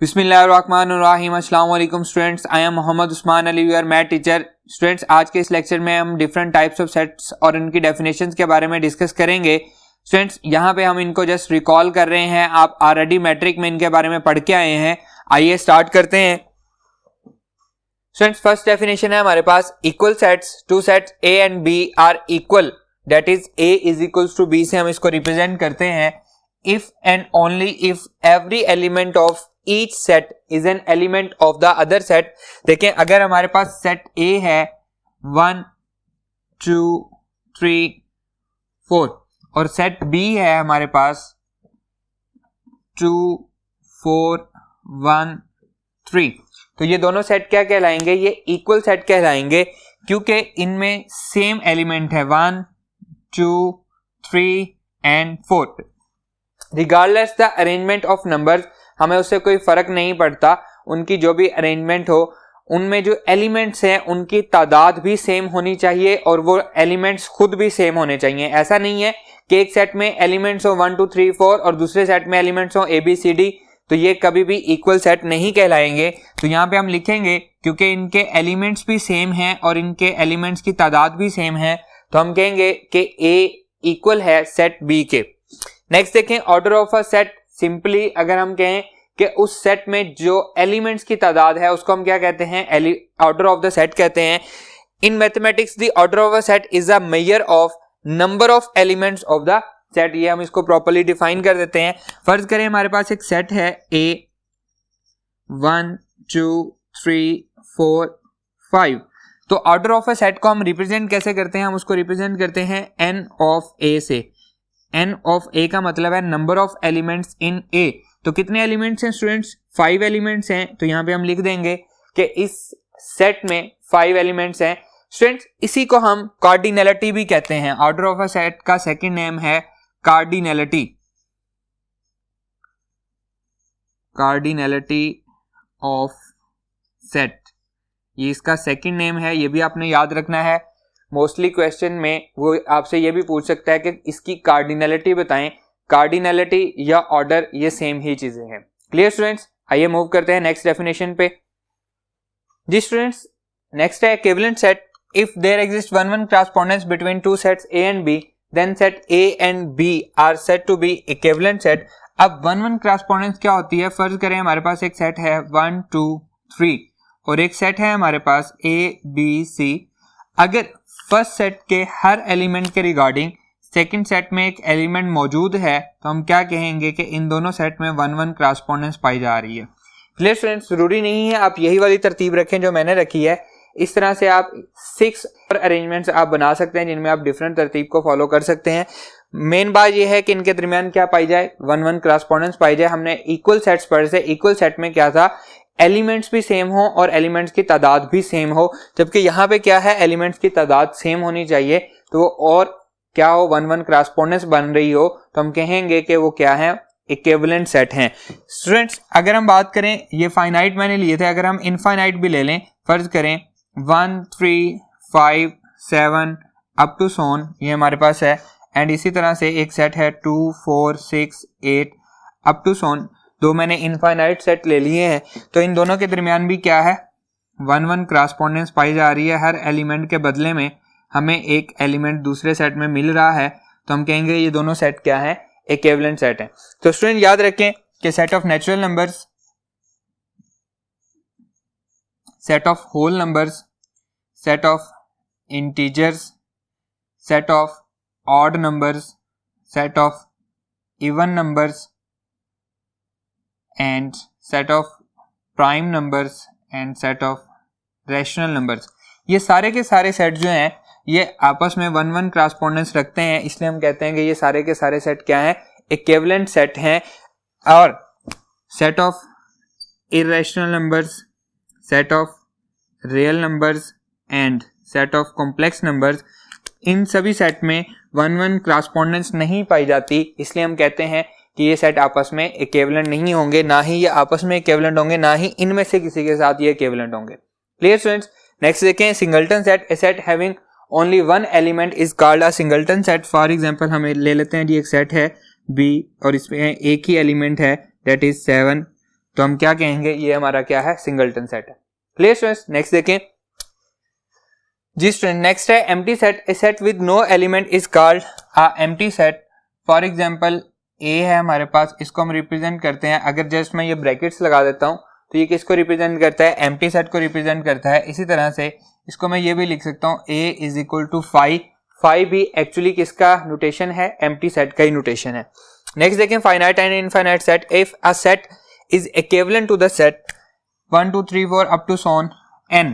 बिस्मिल्लाहिर्रहमानिर्रहीम। अस्सलाम वालेकुम students, I am Mohammad Usman Ali, your math teacher. Students, आज के इस लेक्चर में हम डिफरेंट टाइप्स ऑफ सेट्स और उनकी डेफिनेशंस के बारे में डिस्कस करेंगे। स्टूडेंट्स, यहाँ पे हम इनको जस्ट रिकॉल कर रहे हैं, आप ऑलरेडी मैट्रिक में इनके बारे में पढ़ के आए हैं। आइए स्टार्ट करते हैं। स्टूडेंट्स, फर्स्ट डेफिनेशन है हमारे पास, equal sets, two sets A and B are equal, that is A is equals to B से हम इसको रिप्रेजेंट करते हैं। If and only if every element of each set is an element of the other set. देखें, अगर हमारे पास set ए है 1 2 3 4 और सेट बी है हमारे पास 2 4 1 3, तो ये दोनों सेट क्या कहलाएंगे? ये इक्वल सेट कहलाएंगे, क्योंकि इनमें सेम एलिमेंट है 1 2 3 and 4। Regardless the arrangement of numbers, हमें उससे कोई फर्क नहीं पड़ता, उनकी जो भी अरेंजमेंट हो, उनमें जो एलिमेंट्स हैं उनकी तादाद भी सेम होनी चाहिए और वो एलिमेंट्स खुद भी सेम होने चाहिए। ऐसा नहीं है कि एक सेट में एलिमेंट्स हो 1 2 3 4 और दूसरे सेट में एलिमेंट्स हो ABCD, तो ये कभी भी इक्वल सेट नहीं कहलाएंगे। तो यहाँ पे हम लिखेंगे, क्योंकि इनके एलिमेंट्स भी सेम हैं और इनके एलिमेंट्स की तादाद भी सेम है, तो हम कहेंगे कि A इक्वल है सेट B के। नेक्स्ट देखें, order of a set. Simply अगर हम कहें कि उस सेट में जो एलिमेंट्स की तादाद है उसको हम क्या कहते हैं? ऑर्डर ऑफ द सेट कहते हैं। In mathematics the order of a set is a measure of number of elements of the set. ये हम इसको प्रॉपर्ली डिफाइन कर देते हैं। फर्ज करें हमारे पास एक सेट है A 1 2 3 4 5, तो ऑर्डर ऑफ अ सेट को हम रिप्रेजेंट कैसे करते हैं? हम उसको रिप्रेजेंट करते हैं n ऑफ A से। n ऑफ A का मतलब है number of elements in A। तो कितने एलिमेंट्स हैं स्टूडेंट्स? 5 एलिमेंट्स हैं। तो यहाँ पे हम लिख देंगे कि इस सेट में 5 एलिमेंट्स हैं। स्टूडेंट्स, इसी को हम कार्डिनैलिटी भी कहते हैं। ऑर्डर ऑफ अ सेट का सेकंड नेम है कार्डिनैलिटी। कार्डिनैलिटी ऑफ सेट, ये इसका सेकंड नेम है, ये भी आपने याद रखना है। मोस्टली क्वेश्चन में वो आपसे ये भी पूछ सकता है कि इसकी कार्डिनैलिटी बताएं। कार्डिनैलिटी या ऑर्डर ये सेम ही चीजें हैं। Clear students? आइए मूव करते हैं नेक्स्ट डेफिनेशन पे। जी स्टूडेंट्स, नेक्स्ट है equivalent set. If there exist one correspondence between two sets A and B, then set A and B are said to be equivalent set. अब one correspondence क्या होती है? फर्ज करें हमारे पास एक सेट है 1 2 3 और एक सेट है हमारे पास ABC। अगर फर्स्ट सेट के हर एलिमेंट के रिगार्डिंग सेकंड सेट में एक एलिमेंट मौजूद है, तो हम क्या कहेंगे कि इन दोनों सेट में 1 कॉरेस्पॉन्डेंस पाई जा रही है। Clear students? जरूरी नहीं है आप यही वाली तरतीब रखें जो मैंने रखी है। इस तरह से आप 6 और अरेंजमेंट्स आप बना सकते हैं जिनमें आप डिफरेंट तरतीब को फॉलो कर सकते हैं। मेन बात यह है कि इनके दरमियान क्या पाई जाए? 1 कॉरेस्पॉन्डेंस पाई जाए। हमने इक्वल सेट्स पढ़े थे। इक्वल सेट में क्या था? एलिमेंट्स भी सेम हो और एलिमेंट्स की तादाद भी सेम हो, जबकि यहाँ पे क्या है? एलिमेंट्स की तादाद सेम होनी चाहिए, तो और क्या हो? 1 कॉरेस्पॉन्डेंस बन रही हो, तो हम कहेंगे कि वो क्या है? इक्विवेलेंट सेट हैं। स्टूडेंट्स, अगर हम बात करें, ये फाइनाइट मैंने लिए थे, अगर हम इनफाइनाइट भी ले लें, फर्ज करें 1 3 5 7 अप टू सोन, ये हमारे पास है। एंड इसी तरह से एक सेट है 2 4 6 8 अप टू सोन। दो मैंने इनफाइनाइट सेट ले लिए हैं, तो इन दोनों के दरमियान भी क्या है? 1 कॉरेस्पॉन्डेंस पाई जा रही है। हर एलिमेंट के बदले में हमें एक एलिमेंट दूसरे सेट में मिल रहा है, तो हम कहेंगे ये दोनों सेट क्या है? इक्विवेलेंट सेट है। तो स्टूडेंट याद रखें कि set of natural numbers, set of whole numbers, set of integers, set of odd numbers, set of even numbers and set of prime numbers and set of rational numbers, ये सारे के सारे set जो हैं ये आपस में 1 कॉरेस्पॉन्डेंस रखते हैं, इसलिए हम कहते हैं कि ये सारे के सारे सेट क्या हैं? इक्विवेलेंट सेट हैं। और set of irrational numbers, set of real numbers and set of complex numbers, इन सभी सेट में 1 कॉरेस्पॉन्डेंस नहीं पाई जाती, इसलिए हम कहते हैं कि ये सेट आपस में इक्विवेलेंट नहीं होंगे, ना ही ये आपस में इक्विवेलेंट होंगे, ना ही इनमें से किसी के साथ ये इक्विवेलेंट होंगे। Clear students? नेक्स्ट देखें, singleton set. A set having only one element is called a singleton set. For example हम ले लेते हैं जी, एक सेट है B और इसमें एक ही एलिमेंट है, दैट इज 7, तो हम क्या कहेंगे, ये हमारा क्या है, सिंगलटन सेट है। क्लियर स्टूडेंट्स, नेक्स्ट देखें जी स्टूडेंट, नेक्स्ट है empty set. A set with no element is called a empty set. For example A है हमारे पास, इसको हम रिप्रेजेंट करते हैं, अगर जस्ट मैं ये ब्रैकेट्स लगा देता हूं तो ये किसको रिप्रेजेंट करता है, एम्प्टी सेट को रिप्रेजेंट करता है। इसी तरह से इसको मैं ये भी लिख सकता हूं, ए इज इक्वल टू 5। 5 भी एक्चुअली किसका नोटेशन है, एम्प्टी सेट का ही नोटेशन है। नेक्स्ट देखें finite and infinite set. If a set is equivalent to the set 1 2 3 4 up to some n,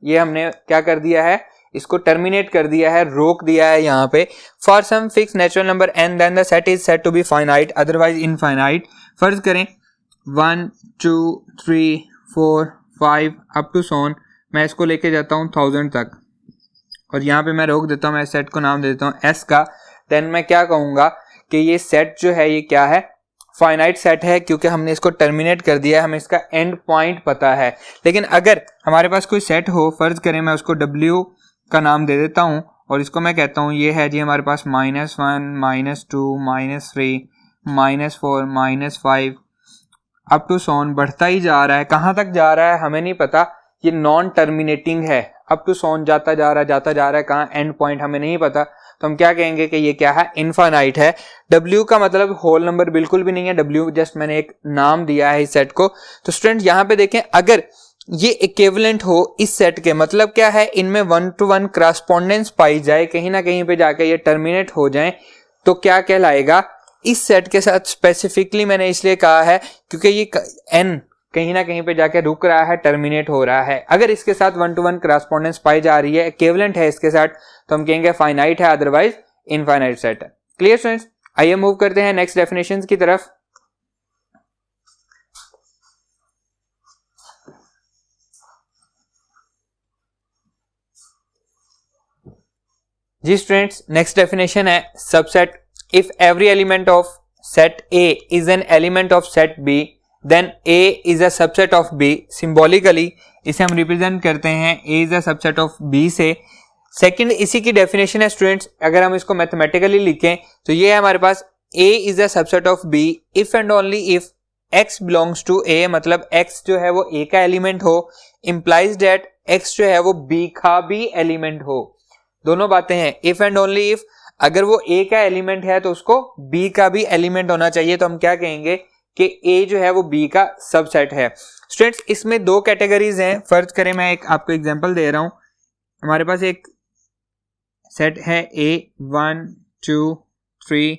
ये हमने क्या कर दिया है, इसको टर्मिनेट कर दिया है, रोक दिया है यहाँ पे। For some fix natural number n then the set is said to be finite otherwise infinite. फर्ज करें 1 2 3 4 5 अप टू सॉन, मैं इसको लेके जाता हूँ 1000 तक और यहाँ पे मैं रोक देता हूँ, मैं सेट को नाम दे देता हूँ s का। देन मैं क्या कहूँगा कि ये सेट जो है ये क्या है, फाइनाइट सेट है, क्योंकि हमने इसको टर्मिनेट कर दिया है, हमें इसका एंड पॉइंट पता है। लेकिन अगर हमारे पास कोई सेट हो, फर्ज करें मैं उसको w का नाम दे देता हूँ और इसको मैं कहता हूँ ये है जी हमारे पास -1 -2 -3 -4 -5 अप टू सॉन, बढ़ता ही जा रहा है। कहाँ तक जा रहा है हमें नहीं पता, ये नॉन टर्मिनेटिंग है, अप टू सॉन जाता जा रहा है, कहाँ एंड पॉइंट हमें नहीं पता, तो हम क्या कहेंगे कि ये क्या है, इनफाइनाइट है। W का मतलब होल नंबर बिल्कुल भी नहीं है, W जस्ट मैंने एक नाम दिया है इस सेट को। तो स्टूडेंट यहाँ पे देखें, अगर ये इक्विवेलेंट हो इस सेट के, मतलब क्या है, इनमें 1 to 1 करस्पॉन्डेंस पाई जाए, कहीं ना कहीं पे जाके ये टर्मिनेट हो जाए, तो क्या कहलाएगा, इस सेट के साथ स्पेसिफिकली मैंने इसलिए कहा है क्योंकि ये n कहीं ना कहीं पे जाके रुक रहा है, टर्मिनेट हो रहा है। अगर इसके साथ 1 to 1 करस्पॉन्डेंस पाई जा रही है, इक्विवेलेंट है इसके साथ, तो हम कहेंगे फाइनाइट है, अदरवाइज इनफाइनाइट सेट है। क्लियर स्टूडेंट्स, आइए मूव करते हैं नेक्स्ट डेफिनेशंस की तरफ। जी स्टूडेंट्स, नेक्स्ट डेफिनेशन है subset. If every element of set A is an element of set B then A is a subset of B। Symbolically इसे हम रिप्रेजेंट करते हैं A is a subset of B से। Second इसी की definition है students, अगर हम इसको मैथमेटिकली लिखें तो ये है हमारे पास A is a subset of B if and only if X belongs to A, मतलब X जो है वो A का एलिमेंट हो, इम्प्लाइज दैट X जो है वो B का भी एलिमेंट हो। दोनों बातें हैं, इफ एंड ओनली इफ, अगर वो A का एलिमेंट है तो उसको B का भी एलिमेंट होना चाहिए, तो हम क्या कहेंगे कि A जो है वो B का सबसेट है। स्टूडेंट्स, इसमें दो कैटेगरीज हैं। फर्ज करें मैं एक आपको एग्जांपल दे रहा हूं, हमारे पास एक सेट है A 1 2 3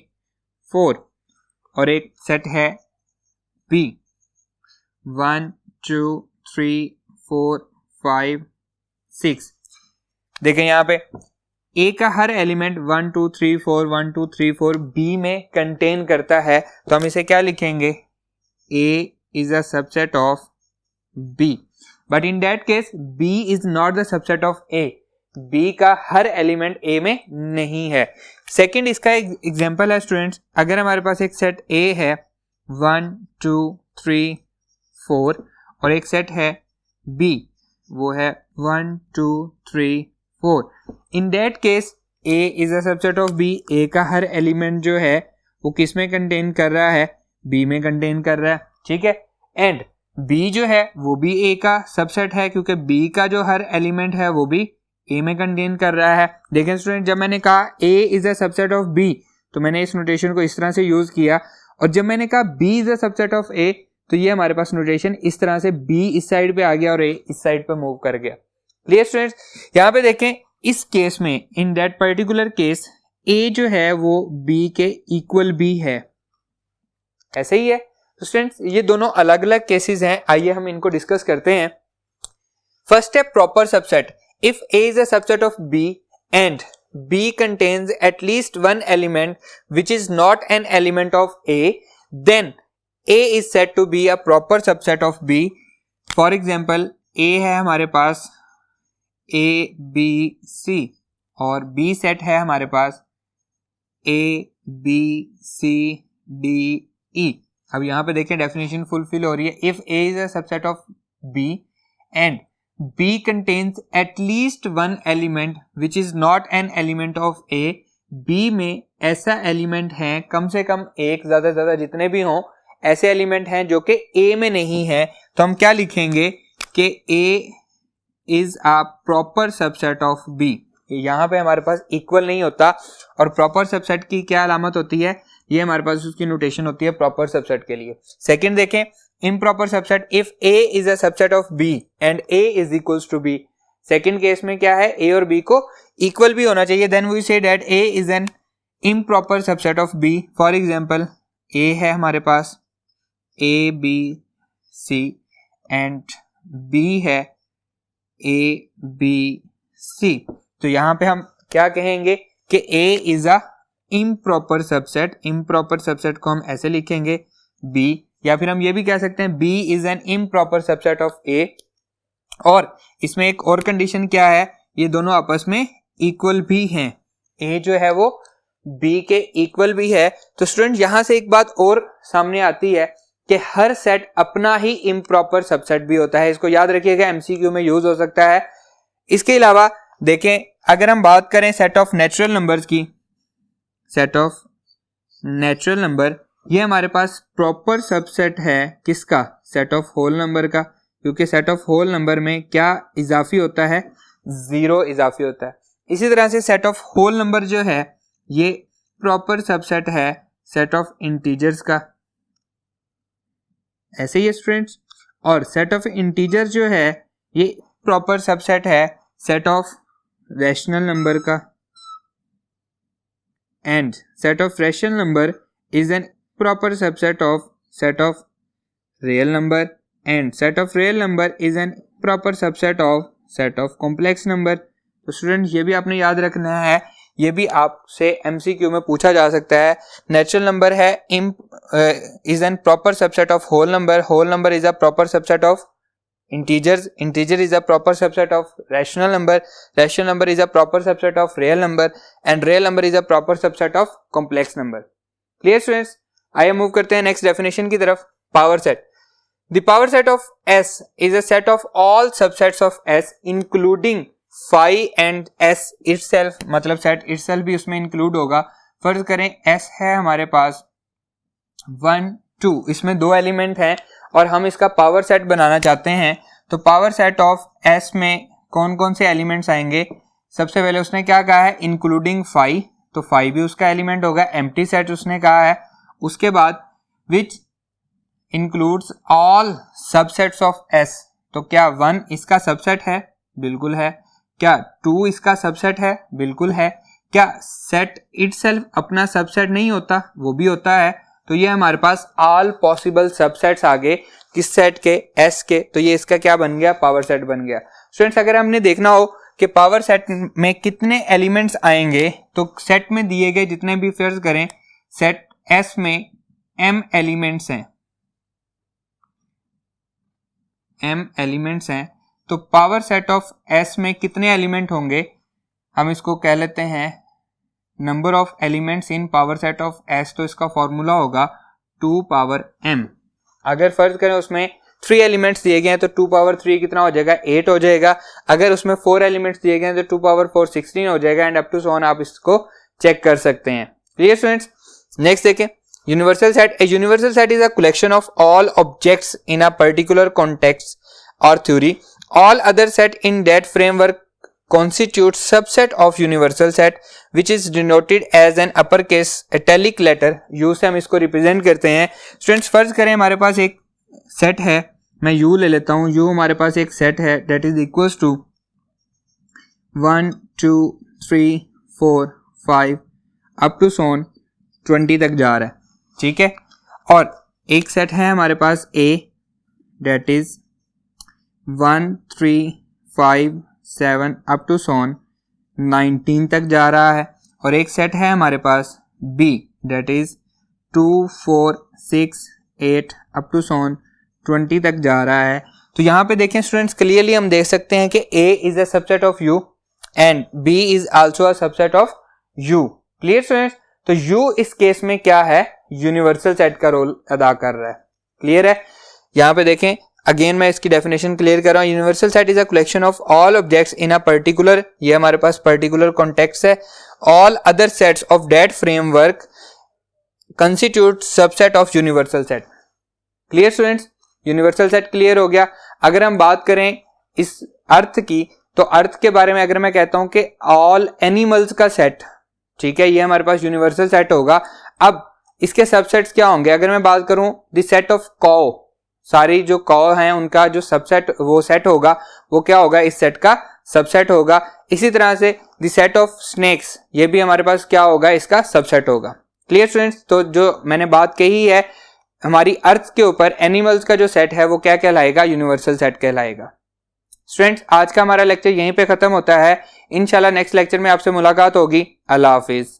4 और एक सेट है B 1 2 3 4 5 6। देखें यहाँ पे A का हर एलिमेंट 1 2 3 4 1 2 3 4 B में कंटेन करता है, तो हम इसे क्या लिखेंगे, A is a subset of B, but in that case B is not the subset of A। B का हर एलिमेंट A में नहीं है। सेकंड इसका एक एग्जांपल है स्टूडेंट्स, अगर हमारे पास एक सेट A है 1 2 3 4 और एक सेट है B वो है 1 2 3 4, in that case A is a subset of B। A का हर एलिमेंट जो है वो किस में कंटेन कर रहा है, B में कंटेन कर रहा है, ठीक है। एंड B जो है वो भी A का सबसेट है, क्योंकि B का जो हर एलिमेंट है वो भी A में कंटेन कर रहा है। देखें स्टूडेंट, जब मैंने कहा A is a subset of B तो मैंने इस नोटेशन को इस तरह से यूज किया, और जब मैंने कहा B is a subset of A तो ये हमारे पास नोटेशन इस तरह से, B इस साइड पे आ गया और A इस साइड पे मूव कर गया। क्लियर स्टूडेंट्स, यहाँ पे देखें इस केस में, in that particular case A जो है वो B के इक्वल भी है, ऐसे ही है। तो स्टूडेंट्स, ये दोनों अलग अलग केसेस हैं, आइए हम इनको डिस्कस करते हैं। फर्स्ट है proper subset. If A is a subset of B and B contains at least one element which is not an element of A, then A is said to be a proper subset of B। For example, A है हमारे पास A B C और B set है हमारे पास A B C D E। अब यहाँ पे देखें डेफिनेशन फुलफिल हो रही है। If A is a subset of B and B contains at least one element which is not an element of A, B में ऐसा एलिमेंट है कम से कम एक, ज्यादा से ज्यादा जितने भी हों, ऐसे एलिमेंट हैं जो कि ए में नहीं है, तो हम क्या लिखेंगे कि A is a proper subset of B. यहाँ पे हमारे पास इक्वल नहीं होता, और प्रॉपर सबसेट की क्या अलामत होती है, ये हमारे पास उसकी नोटेशन होती है प्रॉपर सबसेट के लिए। सेकंड देखें, improper subset, if A is a subset of B and A is equals to B. Second case में क्या है, ए और बी को इक्वल भी होना चाहिए, then we say that A is an improper subset of B. For example, A है हमारे पास A B C and B है ए बी सी, तो यहां पे हम क्या कहेंगे कि A is a improper subset. Improper subset को हम ऐसे लिखेंगे बी, या फिर हम ये भी कह सकते हैं B is an improper subset of A. और इसमें एक और कंडीशन क्या है, ये दोनों आपस में इक्वल भी हैं, ए जो है वो बी के इक्वल भी है। तो स्टूडेंट यहां से एक बात और सामने आती है कि हर सेट अपना ही इम्प्रॉपर सबसेट भी होता है, इसको याद रखिएगा, एमसीक्यू में यूज हो सकता है। इसके अलावा देखें, अगर हम बात करें सेट ऑफ नेचुरल नंबर्स की, सेट ऑफ नेचुरल नंबर, ये हमारे पास प्रॉपर सबसेट है किसका, सेट ऑफ होल नंबर का, क्योंकि सेट ऑफ होल नंबर में क्या इजाफी होता है, जीरो इजाफी होता है। इसी तरह से सेट ऑफ होल नंबर जो है ये प्रॉपर सबसेट है सेट ऑफ इंटीजर्स का, ऐसे ही स्टूडेंट्स। और सेट ऑफ इंटीजर जो है ये प्रॉपर सबसेट है सेट ऑफ रैशनल नंबर का, and set of rational number is an proper subset of set of real number, and set of real number is an proper subset of set of complex number. तो student ये भी आपने याद रखना है, ये भी आपसे एमसीक्यू में पूछा जा सकता है। नेचुरल नंबर है is an proper subset of whole number is a proper subset of integers, integer is a proper subset of rational number is a proper subset of real number, and real number is a proper subset of complex number. Clear students, आइए move करते हैं next definition की तरफ। Power set, the power set of S is a set of all subsets of S including phi and S itself, मतलब set itself भी उसमें include होगा। फर्ज करें एस है हमारे पास 1 2, इसमें दो एलिमेंट हैं और हम इसका पावर सेट बनाना चाहते हैं। तो पावर सेट ऑफ एस में कौन कौन से एलिमेंट्स आएंगे, सबसे पहले उसने क्या कहा है, इंक्लूडिंग फाई, तो फाई भी उसका एलिमेंट होगा। एम्प्टी सेट उसने कहा है, उसके बाद which includes all subsets of S, तो क्या 1 इसका सबसेट है, बिल्कुल है। क्या 2 इसका सबसेट है, बिल्कुल है। क्या सेट इटसेल्फ अपना सबसेट नहीं होता, वो भी होता है। तो ये हमारे पास ऑल पॉसिबल सबसेट्स आ गए किस सेट के, एस के, तो ये इसका क्या बन गया, पावर सेट बन गया। स्टूडेंट्स अगर हमने देखना हो कि पावर सेट में कितने एलिमेंट्स आएंगे, तो सेट में दिए गए जितने भी, फर्ज करें सेट एस में m एलिमेंट्स हैं, m एलिमेंट्स हैं, तो पावर सेट ऑफ s में कितने एलिमेंट होंगे, हम इसको कह लेते हैं number of elements in power set of s, तो इसका फॉर्मूला होगा 2 पावर m। अगर फर्ज करें उसमें 3 एलिमेंट्स दिए गए हैं तो 2 पावर 3 कितना हो जाएगा, 8 हो जाएगा। अगर उसमें 4 एलिमेंट्स दिए गए हैं तो 2 पावर 4 16 हो जाएगा, and up to so on, आप इसको चेक कर सकते हैं। क्लियर स्टूडेंट्स, नेक्स्ट देखें universal set. A universal set is a collection of all objects in a particular context or theory. All other set in that framework constitute subset of universal set which is denoted as an uppercase italic letter। U से हम इसको represent करते हैं। Students फर्ज करें हमारे पास एक सेट है, मैं U ले लेता हूँ, U हमारे पास एक सेट है that is equals to 1 2 3 4 5 up to so on 20 तक जा रहा है, ठीक है। और एक सेट है हमारे पास A that is 1 3 5 7 up to so on 19 तक जा रहा है। और एक सेट है हमारे पास B that is 2 4 6 8 up to so on 20 तक जा रहा है। तो यहाँ पे देखें स्टूडेंट्स, क्लियरली हम देख सकते हैं कि A is a subset of U and B is also a subset of U। Clear students, तो U इस केस में क्या है, यूनिवर्सल सेट का रोल अदा कर रहा है। क्लियर है, यहाँ पे देखें अगेन मैं इसकी डेफिनेशन क्लियर कर रहा हूँ। Universal set is a collection of all objects in a particular, ये हमारे पास पर्टिकुलर कॉन्टेक्स्ट है, all other sets of that framework constitute subset of universal set. Clear students, universal set clear हो गया। अगर हम बात करें इस अर्थ की, तो अर्थ के बारे में अगर मैं कहता हूं कि ऑल एनिमल्स का सेट, ठीक है, ये हमारे पास यूनिवर्सल सेट होगा। अब इसके सबसेट्स क्या होंगे? अगर मैं बात करूं द सेट ऑफ कॉ, सारी जो कॉ हैं उनका जो सबसेट वो सेट होगा, वो क्या होगा? इस सेट का सबसेट होगा। इसी तरह से द सेट ऑफ स्नेक्स, ये भी हमारे पास क्या होगा? इसका सबसेट होगा। क्लियर स्टूडेंट्स, तो जो मैंने बात कही है हमारी अर्थ के ऊपर एनिमल्स का जो सेट है वो क्या कहलाएगा? यूनिवर्सल सेट कहलाएगा। स्टूडेंट्स, आज का हमारा लेक्चर यहीं पे खत्म होता है। इंशाल्लाह नेक्स्ट लेक्चर में आपसे मुलाकात होगी। अल्लाह हाफिज।